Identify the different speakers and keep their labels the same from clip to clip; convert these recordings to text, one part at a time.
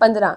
Speaker 1: 15।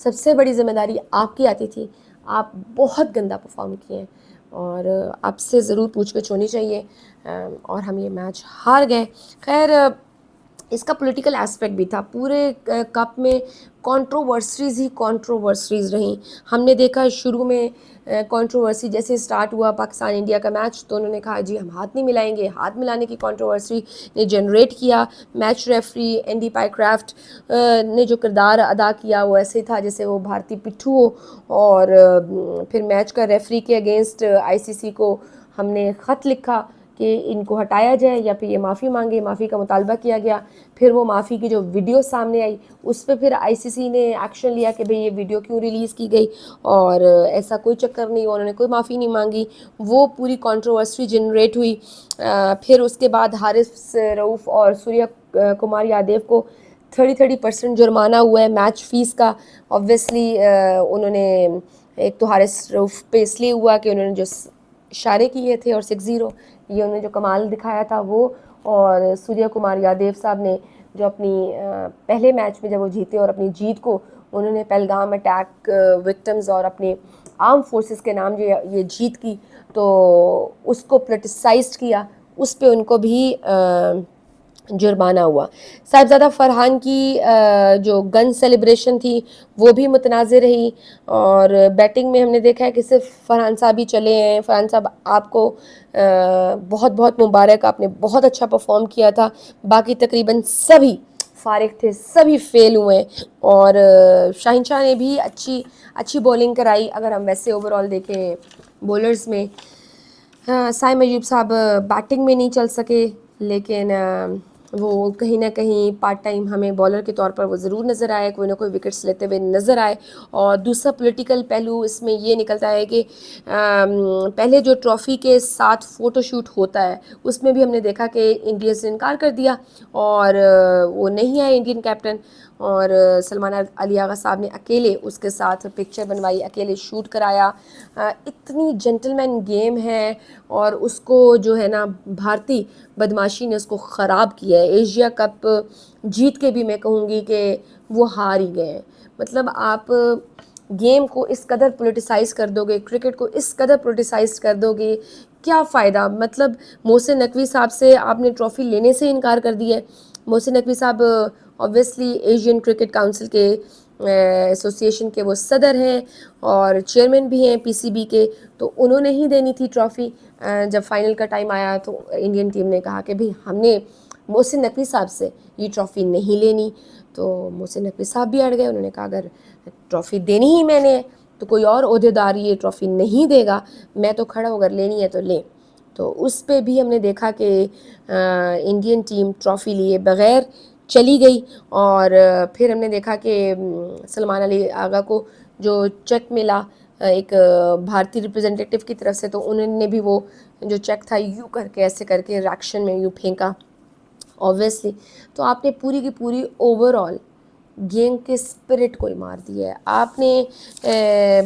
Speaker 1: سب سے بڑی ذمہ داری آپ کی آتی تھی. آپ بہت گندا پرفارم کیے ہیں اور آپ سے ضرور پوچھ گچھ ہونی چاہیے, اور ہم یہ میچ ہار گئے. خیر اس کا پولیٹیکل اسپیکٹ بھی تھا. پورے کپ میں کنٹروورسیز ہی کنٹروورسیز رہیں. ہم نے دیکھا شروع میں کنٹروورسی جیسے اسٹارٹ ہوا پاکستان انڈیا کا میچ تو انہوں نے کہا جی ہم ہاتھ نہیں ملائیں گے. ہاتھ ملانے کی کنٹروورسی نے جنریٹ کیا. میچ ریفری اینڈی پائی کرافٹ نے جو کردار ادا کیا وہ ایسے تھا جیسے وہ بھارتی پٹھو ہو. اور پھر میچ کا ریفری کے اگینسٹ آئی سی سی کو ہم نے خط لکھا کہ ان کو ہٹایا جائے یا پھر یہ معافی مانگے. معافی کا مطالبہ کیا گیا. پھر وہ معافی کی جو ویڈیو سامنے آئی اس پہ پھر آئی سی سی نے ایکشن لیا کہ بھئی یہ ویڈیو کیوں ریلیز کی گئی, اور ایسا کوئی چکر نہیں, انہوں نے کوئی معافی نہیں مانگی. وہ پوری کنٹروورسی جنریٹ ہوئی. پھر اس کے بعد حارث رؤف اور سوریہ کمار یادیو کو 30% جرمانہ ہوا ہے میچ فیس کا. آبویسلی انہوں نے ایک تو حارث رؤف پہ اس لیے ہوا کہ انہوں نے جو اشارے کیے تھے اور 6-0 یہ انہوں نے جو کمال دکھایا تھا وہ, اور سوریہ کمار یادیو صاحب نے جو اپنی پہلے میچ میں جب وہ جیتے اور اپنی جیت کو انہوں نے پہلگام اٹیک وکٹمز اور اپنے آرم فورسز کے نام جو یہ جیت کی تو اس کو پولیٹیسائزڈ کیا. اس پہ ان کو بھی جرمانہ ہوا. صاحبزادہ فرحان کی جو گن سیلیبریشن تھی وہ بھی متنازع رہی. اور بیٹنگ میں ہم نے دیکھا ہے کہ صرف فرحان صاحب ہی چلے ہیں. فرحان صاحب آپ کو بہت بہت مبارک, آپ نے بہت اچھا پرفارم کیا تھا. باقی تقریباً سبھی فارغ تھے, سبھی فیل ہوئے. اور شاہین شاہ نے بھی اچھی بولنگ کرائی. اگر ہم ویسے اوور آل دیکھیں بولرز میں سائم ایوب صاحب بیٹنگ میں نہیں چل سکے, لیکن وہ کہیں نہ کہیں پارٹ ٹائم ہمیں بالر کے طور پر وہ ضرور نظر آئے, کوئی نہ کوئی وکٹس لیتے ہوئے نظر آئے. اور دوسرا پولیٹیکل پہلو اس میں یہ نکلتا ہے کہ پہلے جو ٹرافی کے ساتھ فوٹو شوٹ ہوتا ہے اس میں بھی ہم نے دیکھا کہ انڈیا سے انکار کر دیا اور وہ نہیں آئے انڈین کیپٹن, اور سلمان علی آغا صاحب نے اکیلے اس کے ساتھ پکچر بنوائی, اکیلے شوٹ کرایا. اتنی جنٹل مین گیم ہے اور اس کو جو ہے نا بھارتی بدماشی نے اس کو خراب کیا ہے. ایشیا کپ جیت کے بھی میں کہوں گی کہ وہ ہار ہی گئے. مطلب آپ گیم کو اس قدر پولیٹیسائز کر دو گے, کرکٹ کو اس قدر پولیٹیسائز کر دو گے, کیا فائدہ. مطلب محسن نقوی صاحب سے آپ نے ٹرافی لینے سے انکار کر دیا ہے. محسن نقوی صاحب اوبویسلی ایشین کرکٹ کاؤنسل کے ایسوسی ایشن کے وہ صدر ہیں اور چیئرمین بھی ہیں پی سی بی کے, تو انہوں نے ہی دینی تھی ٹرافی. جب فائنل کا ٹائم آیا تو انڈین ٹیم نے کہا کہ بھئی ہم نے محسن نقوی صاحب سے یہ ٹرافی نہیں لینی. تو محسن نقوی صاحب بھی اڑ گئے. انہوں نے کہا اگر ٹرافی دینی ہی میں نے تو کوئی اور عہدیدار یہ ٹرافی نہیں دے گا, میں تو کھڑا ہوں, اگر لینی ہے تو لیں. تو اس پہ بھی ہم نے دیکھا کہ انڈین ٹیم ٹرافی لیے بغیر چلی گئی. اور پھر ہم نے دیکھا کہ سلمان علی آغا کو جو چیک ملا ایک بھارتی ریپرزینٹیٹو کی طرف سے, تو انہوں نے بھی وہ جو چیک تھا یوں کر کے ایسے کر کے ریاکشن میں یوں پھینکا اوبویسلی. تو آپ نے پوری کی پوری اوور آل گیم کے اسپرٹ کو ہی مار دیا ہے. آپ نے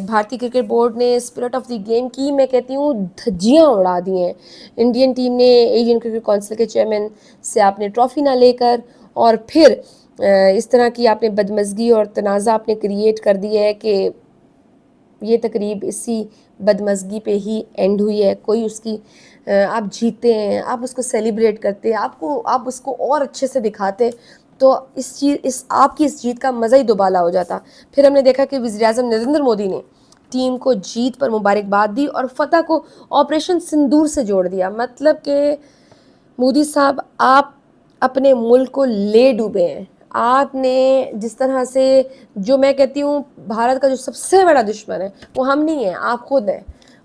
Speaker 1: بھارتی کرکٹ بورڈ نے اسپرٹ آف دی گیم کی میں کہتی ہوں دھجیاں اڑا دی ہیں. انڈین ٹیم نے ایشین کرکٹ کونسل کے چیئرمین سے آپ نے ٹرافی نہ لے کر اور پھر اس طرح کی آپ نے بدمزگی اور تنازع آپ نے کریٹ کر دی ہے کہ یہ تقریب اسی بدمزگی پہ ہی اینڈ ہوئی ہے. کوئی اس کی آپ جیتے ہیں, آپ اس کو سیلیبریٹ کرتے, آپ اس کو اور اچھے سے دکھاتے تو آپ کی اس جیت کا مزہ ہی دوبالا ہو جاتا. پھر ہم نے دیکھا کہ وزیر اعظم نریندر مودی نے ٹیم کو جیت پر مبارکباد دی اور فتح کو آپریشن سندور سے جوڑ دیا. مطلب کہ مودی صاحب آپ اپنے ملک کو لے ڈوبے ہیں. آپ نے جس طرح سے, جو میں کہتی ہوں بھارت کا جو سب سے بڑا دشمن ہے وہ ہم نہیں ہیں, آپ خود ہیں.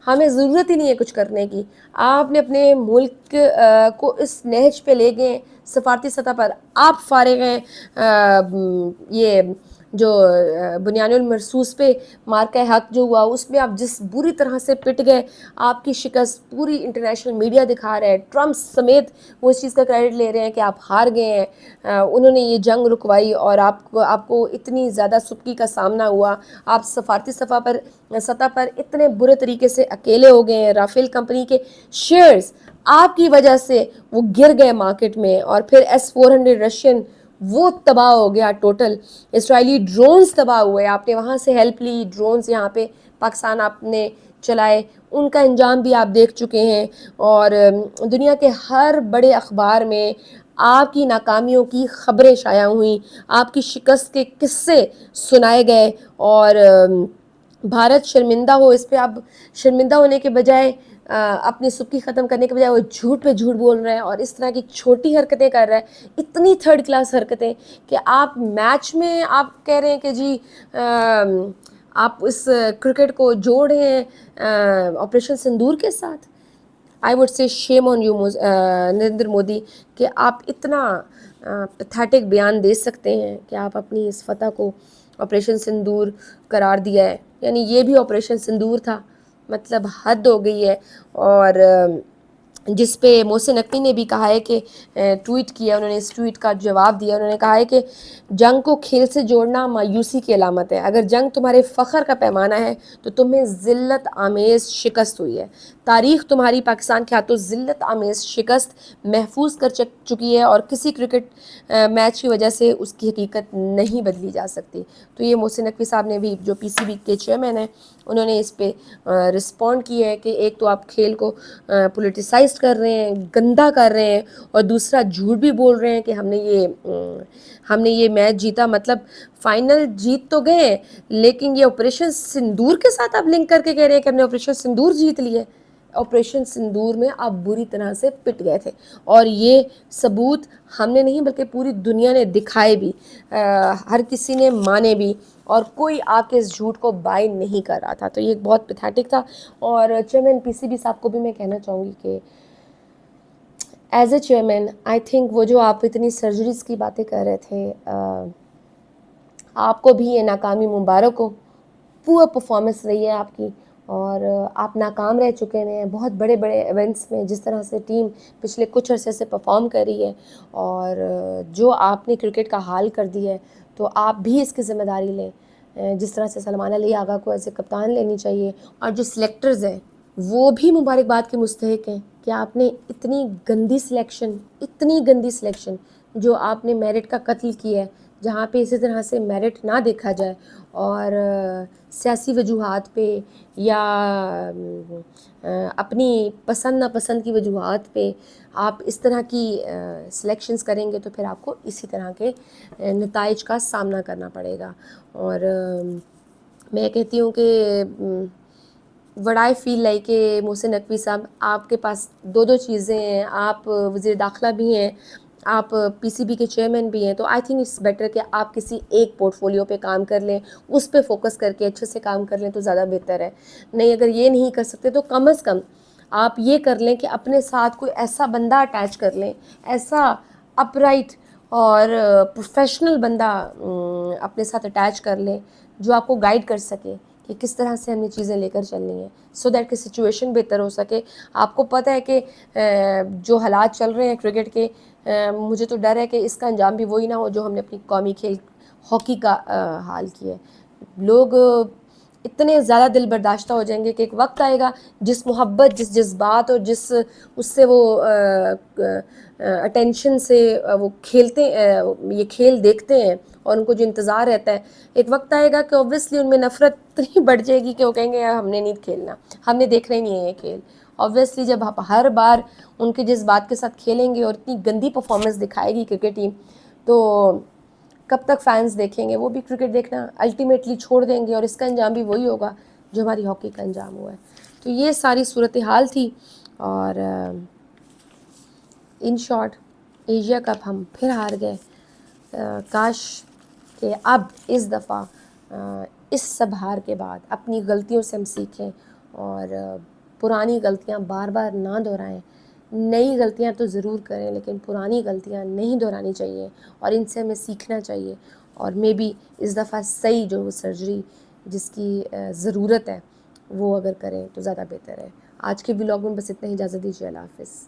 Speaker 1: ہمیں ضرورت ہی نہیں ہے کچھ کرنے کی. آپ نے اپنے ملک کو اس نہج پہ لے گئے سفارتی سطح پر. آپ فارغ ہیں یہ جو بنیان المرصوص پہ مارکہ حق جو ہوا اس میں آپ جس بری طرح سے پٹ گئے, آپ کی شکست پوری انٹرنیشنل میڈیا دکھا رہا ہے, ٹرمپ سمیت وہ اس چیز کا کریڈٹ لے رہے ہیں کہ آپ ہار گئے ہیں. انہوں نے یہ جنگ رکوائی اور آپ کو اتنی زیادہ سبکی کا سامنا ہوا. آپ سفارتی سطح پر اتنے برے طریقے سے اکیلے ہو گئے ہیں. رافیل کمپنی کے شیئرز آپ کی وجہ سے وہ گر گئے مارکیٹ میں, اور پھر S-400 رشین وہ تباہ ہو گیا ٹوٹل. اسرائیلی ڈرونز تباہ ہوئے, آپ نے وہاں سے ہیلپ لی, ڈرونز یہاں پہ پاکستان آپ نے چلائے, ان کا انجام بھی آپ دیکھ چکے ہیں. اور دنیا کے ہر بڑے اخبار میں آپ کی ناکامیوں کی خبریں شائع ہوئیں, آپ کی شکست کے قصے سنائے گئے, اور بھارت شرمندہ ہو اس پہ. اب شرمندہ ہونے کے بجائے اپنی سکی ختم کرنے کے بجائے وہ جھوٹ پہ جھوٹ بول رہے ہیں, اور اس طرح کی چھوٹی حرکتیں کر رہے ہیں, اتنی تھرڈ کلاس حرکتیں کہ آپ میچ میں آپ کہہ رہے ہیں کہ جی آپ اس کرکٹ کو جوڑ رہے ہیں آپریشن سندور کے ساتھ. I would say shame on you Narendra Modi کہ آپ اتنا پیتھیٹک بیان دے سکتے ہیں کہ آپ اپنی اس فتح کو آپریشن سندور قرار دیا ہے. یعنی یہ بھی آپریشن سندور تھا, مطلب حد ہو گئی ہے. اور جس پہ محسن نقوی نے بھی کہا ہے کہ ٹویٹ کیا, انہوں نے اس ٹویٹ کا جواب دیا, انہوں نے کہا ہے کہ جنگ کو کھیل سے جوڑنا مایوسی کی علامت ہے. اگر جنگ تمہارے فخر کا پیمانہ ہے تو تمہیں ذلت آمیز شکست ہوئی ہے. تاریخ تمہاری پاکستان کے ہاتھوں ذلت آمیز شکست محفوظ کر چکی ہے, اور کسی کرکٹ میچ کی وجہ سے اس کی حقیقت نہیں بدلی جا سکتی. تو یہ محسن نقوی صاحب نے بھی, جو پی سی بی کے چیئرمین ہیں, انہوں نے اس پہ رسپونڈ کیا ہے کہ ایک تو آپ کھیل کو پولیٹیسائز کر رہے ہیں, گندا کر رہے ہیں, اور دوسرا جھوٹ بھی بول رہے ہیں کہ ہم نے یہ میچ جیتا. مطلب فائنل جیت تو گئے, لیکن یہ آپریشن سندور کے ساتھ آپ لنک کر کے کہہ رہے ہیں کہ ہم نے آپریشن سندور جیت لیے. آپریشن سندور میں آپ بری طرح سے پٹ گئے تھے, اور یہ ثبوت ہم نے نہیں بلکہ پوری دنیا نے دکھائے بھی, ہر کسی نے مانے بھی, اور کوئی آپ کے اس جھوٹ کو بائی نہیں کر رہا تھا. تو یہ بہت پیتھیٹک تھا. اور چیئرمین پی سی بی صاحب کو بھی میں کہنا چاہوں گی کہ as a chairman I think وہ جو آپ اتنی سرجریز کی باتیں کر رہے تھے, آپ کو بھی یہ ناکامی مبارک ہو. پور پرفارمنس رہی ہے آپ کی, اور آپ ناکام رہ چکے ہیں بہت بڑے بڑے ایونٹس میں, جس طرح سے ٹیم پچھلے کچھ عرصے سے پرفارم کر رہی ہے, اور جو آپ نے کرکٹ کا حال کر دیا ہے, تو آپ بھی اس کی ذمہ داری لیں. جس طرح سے سلمان علی آغا کو ایسے کپتان لینی چاہیے, اور جو سلیکٹرز ہیں وہ بھی مبارکباد کے مستحق ہیں کہ آپ نے اتنی گندی سلیکشن جو آپ نے میرٹ کا قتل کیا ہے, جہاں پہ اسی طرح سے میرٹ نہ دیکھا جائے, اور سیاسی وجوہات پہ یا اپنی پسند ناپسند کی وجوہات پہ آپ اس طرح کی سلیکشنز کریں گے تو پھر آپ کو اسی طرح کے نتائج کا سامنا کرنا پڑے گا. اور میں کہتی ہوں کہ وڈ آئی فیل لائک کہ محسن نقوی صاحب, آپ کے پاس دو چیزیں ہیں, آپ وزیر داخلہ بھی ہیں, آپ پی سی بی کے چیئرمین بھی ہیں, تو آئی تھنک اٹس بیٹر کہ آپ کسی ایک پورٹ فولیو پہ کام کر لیں, اس پہ فوکس کر کے اچھے سے کام کر لیں تو زیادہ بہتر ہے. نہیں, اگر یہ نہیں کر سکتے تو کم از کم آپ یہ کر لیں کہ اپنے ساتھ کوئی ایسا بندہ اٹیچ کر لیں, ایسا اپرائٹ اور پروفیشنل بندہ اپنے ساتھ اٹیچ کر لیں جو آپ کو گائیڈ کر سکے کہ کس طرح سے ہمیں چیزیں لے کر چلنی ہیں, سو دیٹ کہ سچویشن بہتر ہو سکے. آپ کو پتہ ہے کہ جو حالات چل رہے ہیں کرکٹ کے, مجھے تو ڈر ہے کہ اس کا انجام بھی وہی نہ ہو جو ہم نے اپنی قومی کھیل ہاکی کا حال کیا ہے. لوگ اتنے زیادہ دل برداشتہ ہو جائیں گے کہ ایک وقت آئے گا جس محبت, جس جذبات اور جس اس سے وہ اٹینشن سے وہ کھیلتے یہ کھیل دیکھتے ہیں, اور ان کو جو انتظار رہتا ہے, ایک وقت آئے گا کہ اوبویسلی ان میں نفرت اتنی بڑھ جائے گی کہ وہ کہیں گے ہم نے نہیں کھیلنا, ہم نے دیکھنا ہی نہیں ہے یہ کھیل. اوبویسلی جب آپ ہر بار ان کے جس بات کے ساتھ کھیلیں گے اور اتنی گندی پرفارمنس دکھائے گی کرکٹ ٹیم, تو کب تک فینس دیکھیں گے؟ وہ بھی کرکٹ دیکھنا الٹیمیٹلی چھوڑ دیں گے, اور اس کا انجام بھی وہی ہوگا جو ہماری ہاکی کا انجام ہوا ہے. تو یہ ساری صورتحال تھی. اور ان شارٹ ایشیا کپ ہم پھر ہار گئے. کاش کہ اب اس دفعہ اس سب ہار کے بعد اپنی غلطیوں سے ہم سیکھیں, اور پرانی غلطیاں بار بار نہ دہرائیں. نئی غلطیاں تو ضرور کریں, لیکن پرانی غلطیاں نہیں دہرانی چاہیے, اور ان سے ہمیں سیکھنا چاہیے. اور مے بی اس دفعہ صحیح جو سرجری جس کی ضرورت ہے وہ اگر کریں تو زیادہ بہتر ہے. آج کے ولاگ میں بس اتنا ہی, اجازت دیجیے, اللہ حافظ.